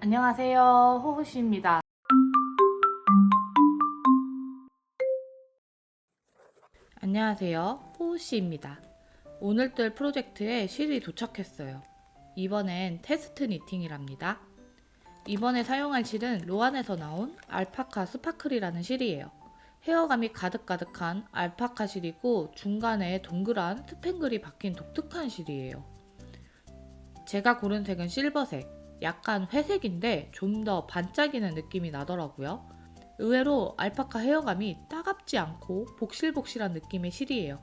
안녕하세요. 호호씨입니다. 안녕하세요. 호호씨입니다. 오늘 뜰 프로젝트에 실이 도착했어요. 이번엔 테스트 니팅이랍니다. 이번에 사용할 실은 로안에서 나온 알파카 스파클이라는 실이에요. 헤어감이 가득가득한 알파카 실이고 중간에 동그란 스팽글이 박힌 독특한 실이에요. 제가 고른 색은 실버색, 약간 회색인데 좀 더 반짝이는 느낌이 나더라고요. 의외로 알파카 헤어감이 따갑지 않고 복실복실한 느낌의 실이에요.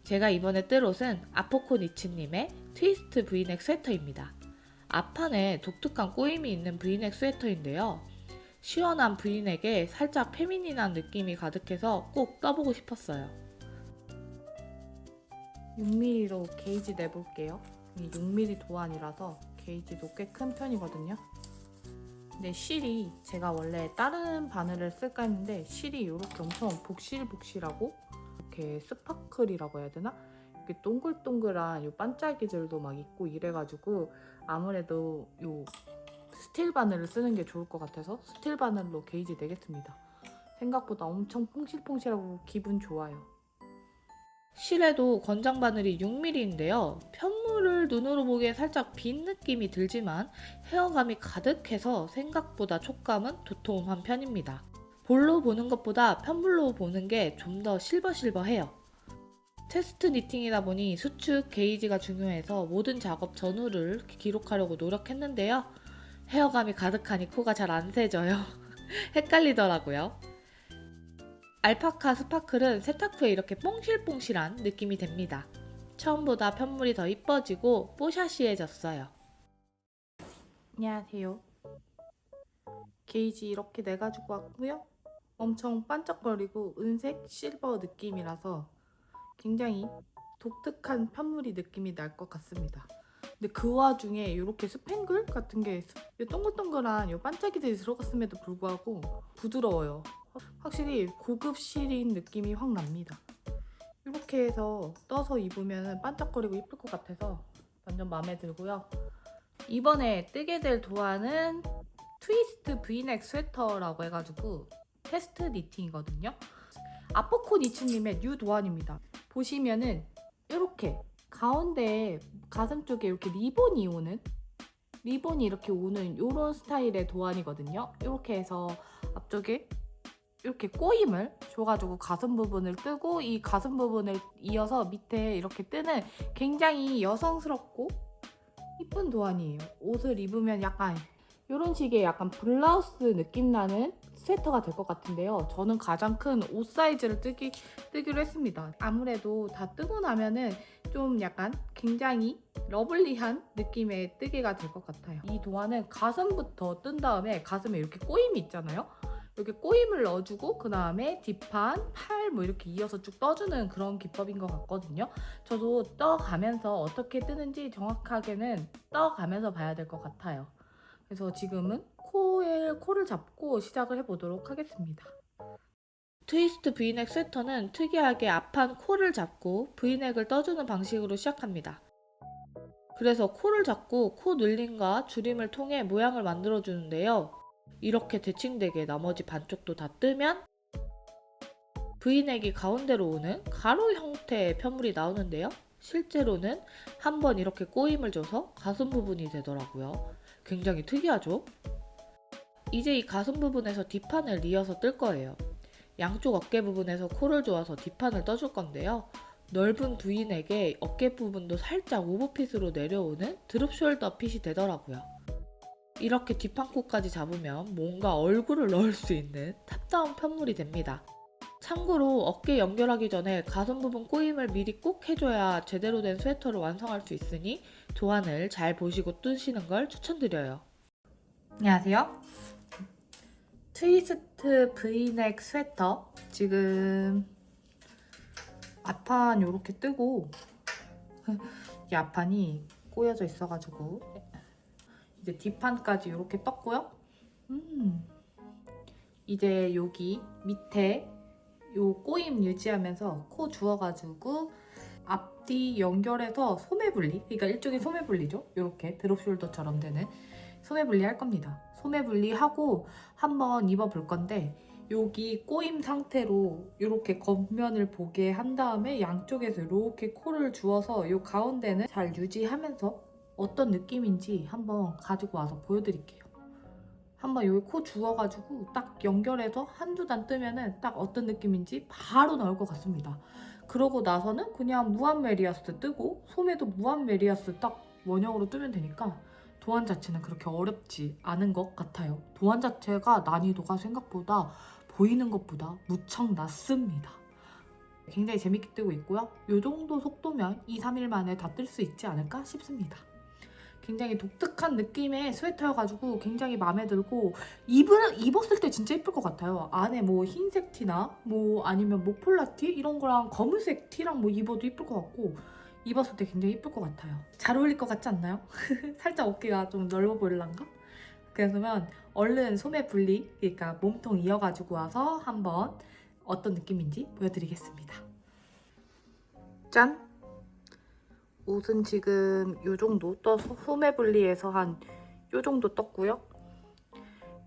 제가 이번에 뜰 옷은 아포코 니츠님의 트위스트 브이넥 스웨터입니다. 앞판에 독특한 꼬임이 있는 브이넥 스웨터인데요. 시원한 브이넥에 살짝 페미닌한 느낌이 가득해서 꼭 써보고 싶었어요. 6mm로 게이지 내볼게요. 이 6mm 도안이라서 게이지도 꽤 큰 편이거든요. 근데 실이 제가 원래 다른 바늘을 쓸까 했는데 실이 이렇게 엄청 복실복실하고 이렇게 스파클이라고 해야 되나? 이렇게 동글동글한 요 반짝이들도 막 있고 이래가지고 아무래도 요 스틸 바늘을 쓰는 게 좋을 것 같아서 스틸 바늘로 게이지 내겠습니다. 생각보다 엄청 퐁실퐁실하고 기분 좋아요. 실에도 권장 바늘이 6mm인데요. 편물을 눈으로 보기에 살짝 빈 느낌이 들지만 헤어감이 가득해서 생각보다 촉감은 도톰한 편입니다. 볼로 보는 것보다 편물로 보는 게 좀 더 실버실버해요. 테스트 니팅이다 보니 수축, 게이지가 중요해서 모든 작업 전후를 기록하려고 노력했는데요. 헤어감이 가득하니 코가 잘 안 세져요. 헷갈리더라고요. 알파카 스파클은 세탁 후에 이렇게 뽕실뽕실한 느낌이 됩니다. 처음보다 편물이 더 이뻐지고 뽀샤시해졌어요. 안녕하세요. 게이지 이렇게 내가지고 왔고요. 엄청 반짝거리고 은색 실버 느낌이라서 굉장히 독특한 편물이 느낌이 날 것 같습니다. 근데 그 와중에 이렇게 스팽글 같은 게 동글동글한 요 반짝이들이 들어갔음에도 불구하고 부드러워요. 확실히 고급 실인 느낌이 확 납니다. 이렇게 해서 떠서 입으면 반짝거리고 예쁠 것 같아서 완전 마음에 들고요. 이번에 뜨게 될 도안은 트위스트 브이넥 스웨터라고 해가지고 테스트 니팅이거든요. 아포코 니츠님의 뉴 도안입니다. 보시면은 이렇게 가운데 가슴 쪽에 이렇게 리본이 이렇게 오는 이런 스타일의 도안이거든요. 이렇게 해서 앞쪽에 이렇게 꼬임을 줘가지고 가슴 부분을 뜨고 이 가슴 부분을 이어서 밑에 이렇게 뜨는 굉장히 여성스럽고 이쁜 도안이에요. 옷을 입으면 약간 이런 식의 약간 블라우스 느낌 나는 스웨터가 될 것 같은데요. 저는 가장 큰 옷 사이즈를 뜨기로 했습니다. 아무래도 다 뜨고 나면은 좀 약간 굉장히 러블리한 느낌의 뜨개가 될 것 같아요. 이 도안은 가슴부터 뜬 다음에 가슴에 이렇게 꼬임이 있잖아요. 이렇게 꼬임을 넣어주고 그 다음에 뒷판, 팔 뭐 이렇게 이어서 쭉 떠주는 그런 기법인 것 같거든요. 저도 떠가면서 어떻게 뜨는지 정확하게는 떠가면서 봐야 될 것 같아요. 그래서 지금은 코를 잡고 시작을 해보도록 하겠습니다. 트위스트 브이넥 스웨터는 특이하게 앞판 코를 잡고 브이넥을 떠주는 방식으로 시작합니다. 그래서 코를 잡고 코 늘림과 줄임을 통해 모양을 만들어주는데요. 이렇게 대칭되게 나머지 반쪽도 다 뜨면 브이넥이 가운데로 오는 가로 형태의 편물이 나오는데요. 실제로는 한번 이렇게 꼬임을 줘서 가슴 부분이 되더라고요. 굉장히 특이하죠? 이제 이 가슴 부분에서 뒷판을 이어서 뜰 거예요. 양쪽 어깨 부분에서 코를 조아서 뒷판을 떠줄 건데요. 넓은 브이넥에 어깨 부분도 살짝 오버핏으로 내려오는 드롭 숄더 핏이 되더라고요. 이렇게 뒷판코까지 잡으면 뭔가 얼굴을 넣을 수 있는 탑다운 편물이 됩니다. 참고로 어깨 연결하기 전에 가슴 부분 꼬임을 미리 꼭 해줘야 제대로 된 스웨터를 완성할 수 있으니 도안을 잘 보시고 뜨시는 걸 추천드려요. 안녕하세요. 트위스트 브이넥 스웨터 지금 앞판 이렇게 뜨고 이 앞판이 꼬여져 있어가지고 이제 뒷판까지 이렇게 떴고요. 이제 여기 밑에 요 꼬임 유지하면서 코 주워가지고 앞뒤 연결해서 소매 분리, 그러니까 일종의 소매 분리죠. 이렇게 드롭 숄더처럼 되는 소매 분리할 겁니다. 소매 분리하고 한번 입어볼 건데 여기 꼬임 상태로 이렇게 겉면을 보게 한 다음에 양쪽에서 이렇게 코를 주어서 이 가운데는 잘 유지하면서 어떤 느낌인지 한번 가지고 와서 보여드릴게요. 한번 여기 코 주워가지고 딱 연결해서 한두 단 뜨면은 딱 어떤 느낌인지 바로 나올 것 같습니다. 그러고 나서는 그냥 무한 메리아스 뜨고 소매도 무한 메리아스 딱 원형으로 뜨면 되니까 도안 자체는 그렇게 어렵지 않은 것 같아요. 도안 자체가 난이도가 생각보다 보이는 것보다 무척 낮습니다. 굉장히 재밌게 뜨고 있고요. 이 정도 속도면 2, 3일 만에 다 뜰 수 있지 않을까 싶습니다. 굉장히 독특한 느낌의 스웨터여가지고 굉장히 마음에 들고 입었을 때 진짜 예쁠 것 같아요. 안에 뭐 흰색 티나 뭐 아니면 목폴라 티 이런 거랑 검은색 티랑 뭐 입어도 예쁠 것 같고 입었을 때 굉장히 예쁠 것 같아요. 잘 어울릴 것 같지 않나요? 살짝 어깨가 좀 넓어 보일란가? 그러면 얼른 소매 분리, 그러니까 몸통 이어가지고 와서 한번 어떤 느낌인지 보여드리겠습니다. 짠! 옷은 지금 요 정도 떠서 소매 분리해서 한 요 정도 떴고요.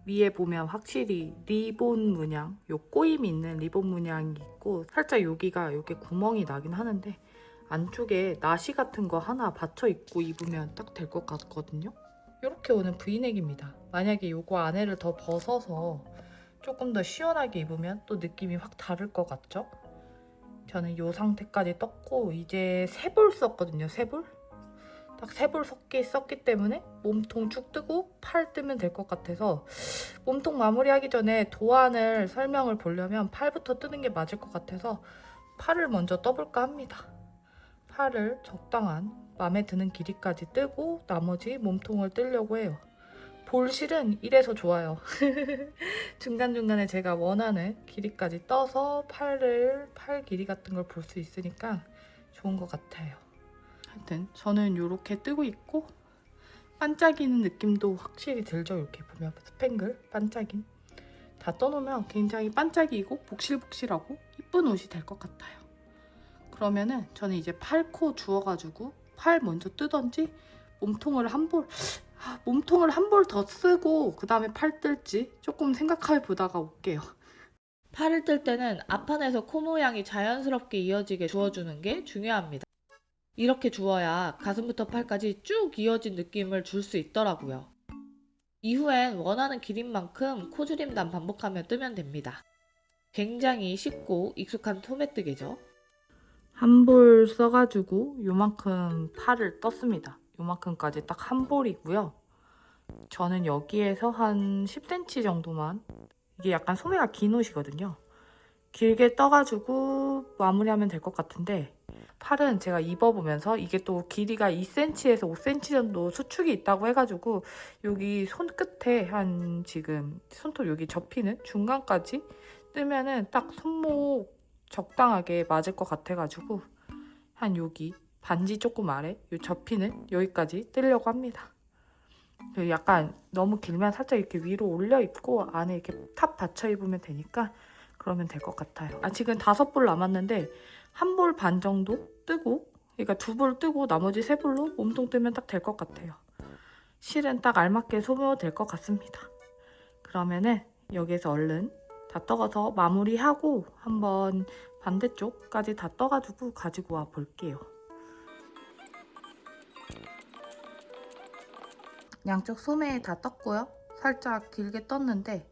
위에 보면 확실히 리본 문양, 요 꼬임 있는 리본 문양이 있고 살짝 여기가 이렇게 구멍이 나긴 하는데 안쪽에 나시 같은 거 하나 받쳐 입고 입으면 딱 될 것 같거든요. 이렇게 오는 브이넥입니다. 만약에 요거 안에를 더 벗어서 조금 더 시원하게 입으면 또 느낌이 확 다를 것 같죠? 저는 이 상태까지 떴고 이제 세 볼 썼거든요. 세 볼? 딱 세 볼 썼기 때문에 몸통 쭉 뜨고 팔 뜨면 될 것 같아서 몸통 마무리하기 전에 도안을 설명을 보려면 팔부터 뜨는 게 맞을 것 같아서 팔을 먼저 떠볼까 합니다. 팔을 적당한 마음에 드는 길이까지 뜨고 나머지 몸통을 뜨려고 해요. 볼실은 이래서 좋아요. 중간중간에 제가 원하는 길이까지 떠서 팔 길이 같은 걸 볼 수 있으니까 좋은 것 같아요. 하여튼 저는 이렇게 뜨고 있고 반짝이는 느낌도 확실히 들죠. 이렇게 보면 스팽글 반짝임 다 떠놓으면 굉장히 반짝이고 복실복실하고 이쁜 옷이 될 것 같아요. 그러면은 저는 이제 팔 코 주워가지고 팔 먼저 뜨던지 몸통을 한 볼 더 쓰고 그 다음에 팔 뜰지 조금 생각해 보다가 올게요. 팔을 뜰 때는 앞판에서 코 모양이 자연스럽게 이어지게 주워주는 게 중요합니다. 이렇게 주워야 가슴부터 팔까지 쭉 이어진 느낌을 줄 수 있더라고요. 이후엔 원하는 길이만큼 코줄임단 반복하며 뜨면 됩니다. 굉장히 쉽고 익숙한 소매뜨개죠. 한 볼 써가지고 요만큼 팔을 떴습니다. 요만큼까지 딱 한 볼이고요. 저는 여기에서 한 10cm 정도만, 이게 약간 소매가 긴 옷이거든요. 길게 떠가지고 마무리하면 될 것 같은데 팔은 제가 입어보면서 이게 또 길이가 2cm에서 5cm 정도 수축이 있다고 해가지고 여기 손끝에 한 지금 손톱 여기 접히는 중간까지 뜨면은 딱 손목 적당하게 맞을 것 같아가지고 한 여기 반지 조금 아래 요 접히는 여기까지 뜨려고 합니다. 약간 너무 길면 살짝 이렇게 위로 올려 입고 안에 이렇게 탑 받쳐 입으면 되니까 그러면 될 것 같아요. 지금 5볼 남았는데 한 볼 반 정도 뜨고, 그러니까 2볼 뜨고 나머지 3볼로 몸통 뜨면 딱 될 것 같아요. 실은 딱 알맞게 소모될 것 같습니다. 그러면은 여기에서 얼른 다 떠서 마무리하고 한번 반대쪽까지 다 떠가지고 가지고 와 볼게요. 양쪽 소매 다 떴고요. 살짝 길게 떴는데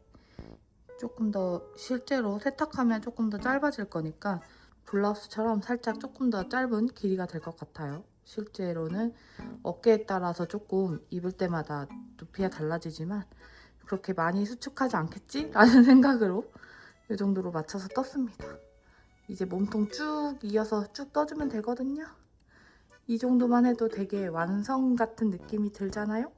조금 더 실제로 세탁하면 조금 더 짧아질 거니까 블라우스처럼 살짝 조금 더 짧은 길이가 될 것 같아요. 실제로는 어깨에 따라서 조금 입을 때마다 높이가 달라지지만 그렇게 많이 수축하지 않겠지? 라는 생각으로 이 정도로 맞춰서 떴습니다. 이제 몸통 쭉 이어서 쭉 떠주면 되거든요. 이 정도만 해도 되게 완성 같은 느낌이 들잖아요?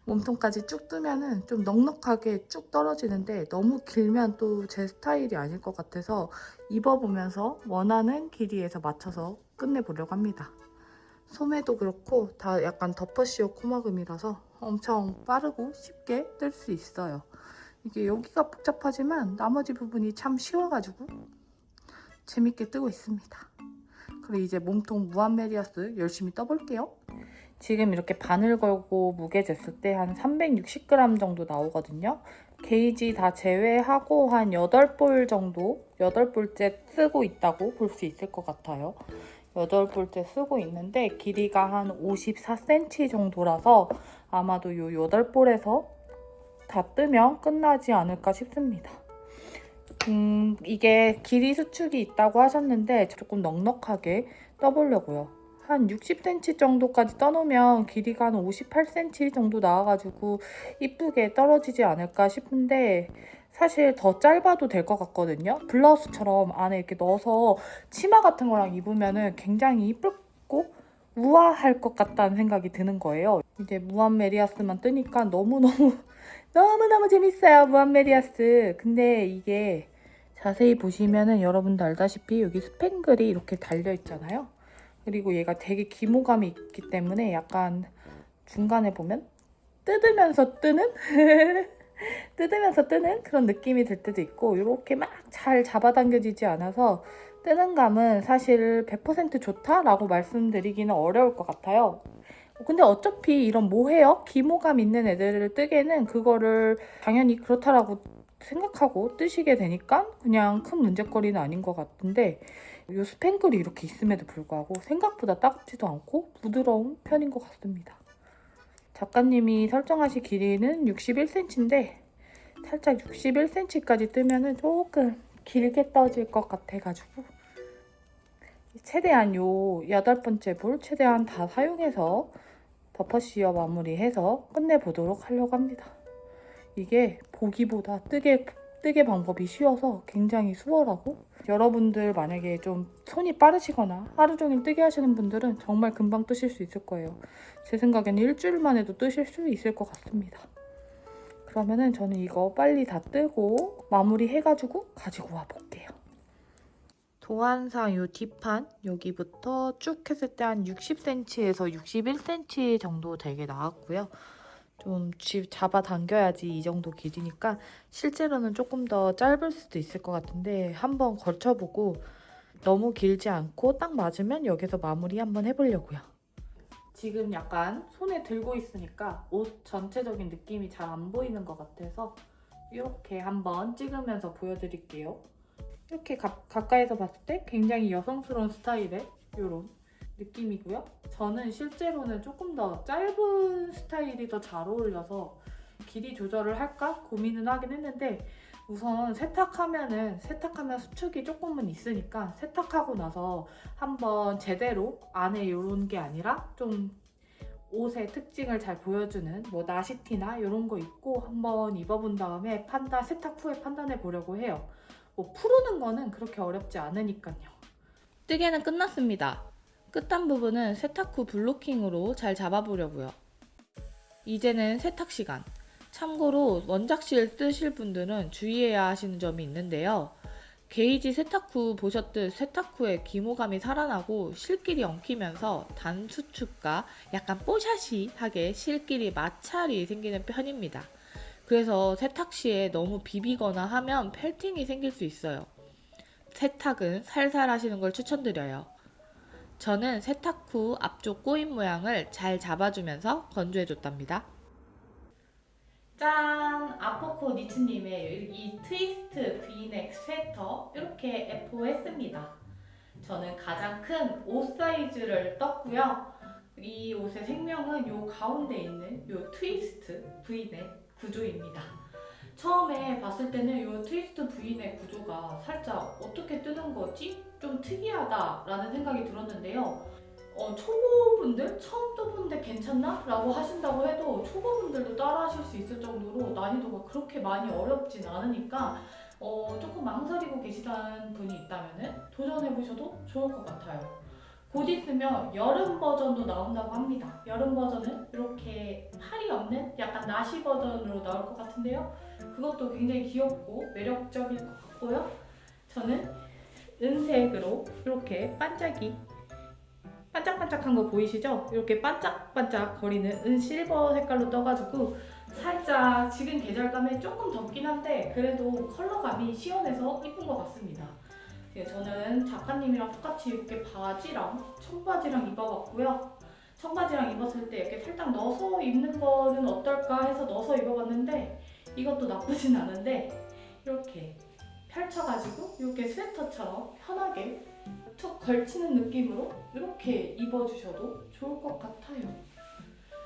몸통까지 쭉 뜨면은 좀 넉넉하게 쭉 떨어지는데 너무 길면 또 제 스타일이 아닐 것 같아서 입어보면서 원하는 길이에서 맞춰서 끝내보려고 합니다. 소매도 그렇고 다 약간 덮어씌워 코막음이라서 엄청 빠르고 쉽게 뜰 수 있어요. 이게 여기가 복잡하지만 나머지 부분이 참 쉬워가지고 재밌게 뜨고 있습니다. 그리고 이제 몸통 무한 메리아스 열심히 떠볼게요. 지금 이렇게 바늘 걸고 무게 쟀을 때 한 360g 정도 나오거든요. 게이지 다 제외하고 한 8볼 정도, 8볼째 쓰고 있다고 볼 수 있을 것 같아요. 8볼째 쓰고 있는데 길이가 한 54cm 정도라서 아마도 이 8볼에서 다 뜨면 끝나지 않을까 싶습니다. 이게 길이 수축이 있다고 하셨는데 조금 넉넉하게 떠보려고요. 한 60cm 정도까지 떠놓으면 길이가 한 58cm 정도 나와가지고 이쁘게 떨어지지 않을까 싶은데 사실 더 짧아도 될 것 같거든요. 블라우스처럼 안에 이렇게 넣어서 치마 같은 거랑 입으면 굉장히 이쁘고 우아할 것 같다는 생각이 드는 거예요. 이제 무한 메리아스만 뜨니까 너무너무 재밌어요. 무한 메리아스. 근데 이게 자세히 보시면은 여러분도 알다시피 여기 스팽글이 이렇게 달려 있잖아요. 그리고 얘가 되게 기모감이 있기 때문에 약간 중간에 보면 뜯으면서 뜨는 뜯으면서 뜨는 그런 느낌이 들 때도 있고, 이렇게 막 잘 잡아당겨지지 않아서 뜨는 감은 사실 100% 좋다라고 말씀드리기는 어려울 것 같아요. 근데 어차피 이런 모헤어, 기모감 있는 애들을 뜨게는 그거를 당연히 그렇다라고 생각하고 뜨시게 되니까 그냥 큰 문제거리는 아닌 것 같은데, 이 스팽글이 이렇게 있음에도 불구하고 생각보다 따갑지도 않고 부드러운 편인 것 같습니다. 작가님이 설정하신 길이는 61cm인데 살짝 61cm까지 뜨면은 조금 길게 떠질 것 같아가지고 최대한 요 8번째 볼 최대한 다 사용해서 덮어씌워 마무리해서 끝내보도록 하려고 합니다. 이게 보기보다 뜨개 방법이 쉬워서 굉장히 수월하고, 여러분들 만약에 좀 손이 빠르시거나 하루 종일 뜨개 하시는 분들은 정말 금방 뜨실 수 있을 거예요. 제 생각에는 일주일만 해도 뜨실 수 있을 것 같습니다. 그러면은 저는 이거 빨리 다 뜨고 마무리 해가지고 가지고 와 볼게요. 도안상 요 뒷판 여기부터 쭉 했을 때 한 60cm에서 61cm 정도 되게 나왔고요. 좀 잡아당겨야지 이 정도 길이니까 실제로는 조금 더 짧을 수도 있을 것 같은데 한번 걸쳐보고 너무 길지 않고 딱 맞으면 여기서 마무리 한번 해보려고요. 지금 약간 손에 들고 있으니까 옷 전체적인 느낌이 잘 안 보이는 것 같아서 이렇게 한번 찍으면서 보여드릴게요. 이렇게 가까이서 봤을 때 굉장히 여성스러운 스타일의 이런 느낌이고요. 저는 실제로는 조금 더 짧은 스타일이 더 잘 어울려서 길이 조절을 할까 고민은 하긴 했는데, 우선 세탁하면 수축이 조금은 있으니까 세탁하고 나서 한번 제대로 안에 이런 게 아니라 좀 옷의 특징을 잘 보여주는 뭐 나시티나 이런 거 입고 한번 입어본 다음에 세탁 후에 판단해 보려고 해요. 뭐 푸르는 거는 그렇게 어렵지 않으니까요. 뜨개는 끝났습니다. 끝단 부분은 세탁 후 블로킹으로 잘 잡아보려고요. 이제는 세탁 시간. 참고로 원작실 뜨실 분들은 주의해야 하시는 점이 있는데요. 게이지 세탁 후 보셨듯 세탁 후에 기모감이 살아나고 실길이 엉키면서 단 수축과 약간 뽀샤시하게 실길이 마찰이 생기는 편입니다. 그래서 세탁 시에 너무 비비거나 하면 펠팅이 생길 수 있어요. 세탁은 살살 하시는 걸 추천드려요. 저는 세탁 후 앞쪽 꼬인 모양을 잘 잡아주면서 건조해줬답니다. 짠! 아포코 니츠님의 이 트위스트 브이넥 스웨터 이렇게 F4했습니다. 저는 가장 큰 옷 사이즈를 떴고요. 이 옷의 생명은 이 가운데 있는 이 트위스트 브이넥 구조입니다. 처음에 봤을 때는 이 트위스트 브이넥 구조가 살짝 어떻게 뜨는 거지? 좀 특이하다라는 생각이 들었는데요. 초보분들? 처음 떠보는데 괜찮나? 라고 하신다고 해도 초보분들도 따라 하실 수 있을 정도로 난이도가 그렇게 많이 어렵진 않으니까 조금 망설이고 계시다는 분이 있다면 도전해보셔도 좋을 것 같아요. 곧 있으면 여름 버전도 나온다고 합니다. 여름 버전은 이렇게 팔이 없는 약간 나시 버전으로 나올 것 같은데요. 그것도 굉장히 귀엽고 매력적일 것 같고요. 저는 은색으로 이렇게 반짝반짝한 거 보이시죠? 이렇게 반짝반짝 거리는 은실버 색깔로 떠가지고 살짝 지금 계절감에 조금 덥긴 한데 그래도 컬러감이 시원해서 이쁜 것 같습니다. 저는 작가님이랑 똑같이 이렇게 바지랑 청바지랑 입어봤고요. 청바지랑 입었을 때 이렇게 살짝 넣어서 입는 거는 어떨까 해서 넣어서 입어봤는데 이것도 나쁘진 않은데 이렇게 펼쳐가지고 이렇게 스웨터처럼 편하게 툭 걸치는 느낌으로 이렇게 입어주셔도 좋을 것 같아요.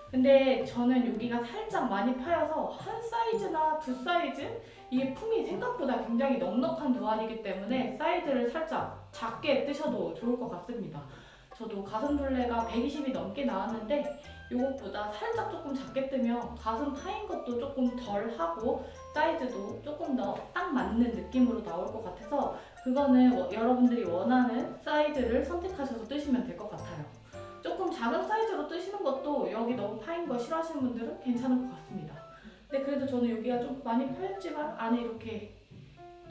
근데 저는 여기가 살짝 많이 파여서 한 사이즈나 두 사이즈? 이게 품이 생각보다 굉장히 넉넉한 두안이기 때문에 사이즈를 살짝 작게 뜨셔도 좋을 것 같습니다. 저도 가슴둘레가 120이 넘게 나왔는데 이것보다 살짝 조금 작게 뜨면 가슴 파인 것도 조금 덜 하고 사이즈도 조금 더 딱 맞는 느낌으로 나올 것 같아서 그거는 여러분들이 원하는 사이즈를 선택하셔서 뜨시면 될 것 같아요. 조금 작은 사이즈로 뜨시는 것도 여기 너무 파인 거 싫어하시는 분들은 괜찮을 것 같습니다. 근데 그래도 저는 여기가 좀 많이 파였지만 안에 이렇게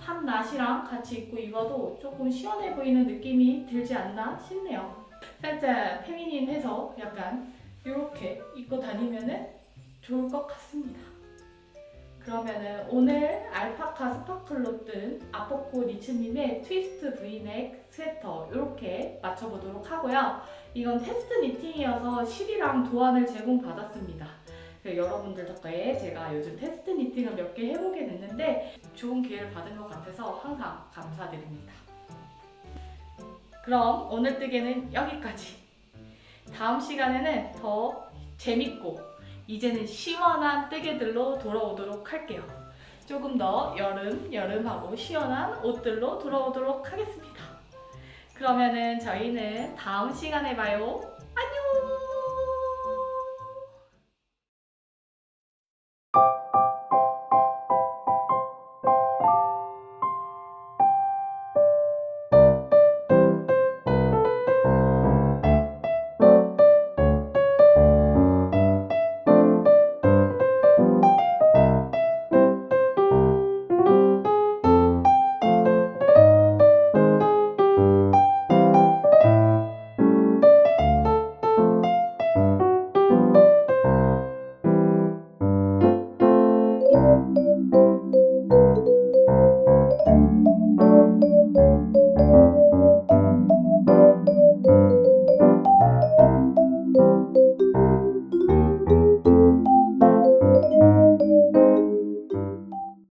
판 나시랑 같이 입고 입어도 조금 시원해 보이는 느낌이 들지 않나 싶네요. 살짝 페미닌해서 약간 이렇게 입고 다니면은 좋을 것 같습니다. 그러면은 오늘 알파카 스파클로 뜬 아포코 니츠님의 트위스트 브이넥 스웨터 이렇게 맞춰보도록 하고요. 이건 테스트 니팅이어서 실이랑 도안을 제공받았습니다. 여러분들 덕분에 제가 요즘 테스트 니팅을 몇 개 해보게 됐는데 좋은 기회를 받은 것 같아서 항상 감사드립니다. 그럼 오늘 뜨개는 여기까지. 다음 시간에는 더 재밌고 이제는 시원한 뜨개들로 돌아오도록 할게요. 조금 더 여름하고 시원한 옷들로 돌아오도록 하겠습니다. 그러면은 저희는 다음 시간에 봐요. 안녕!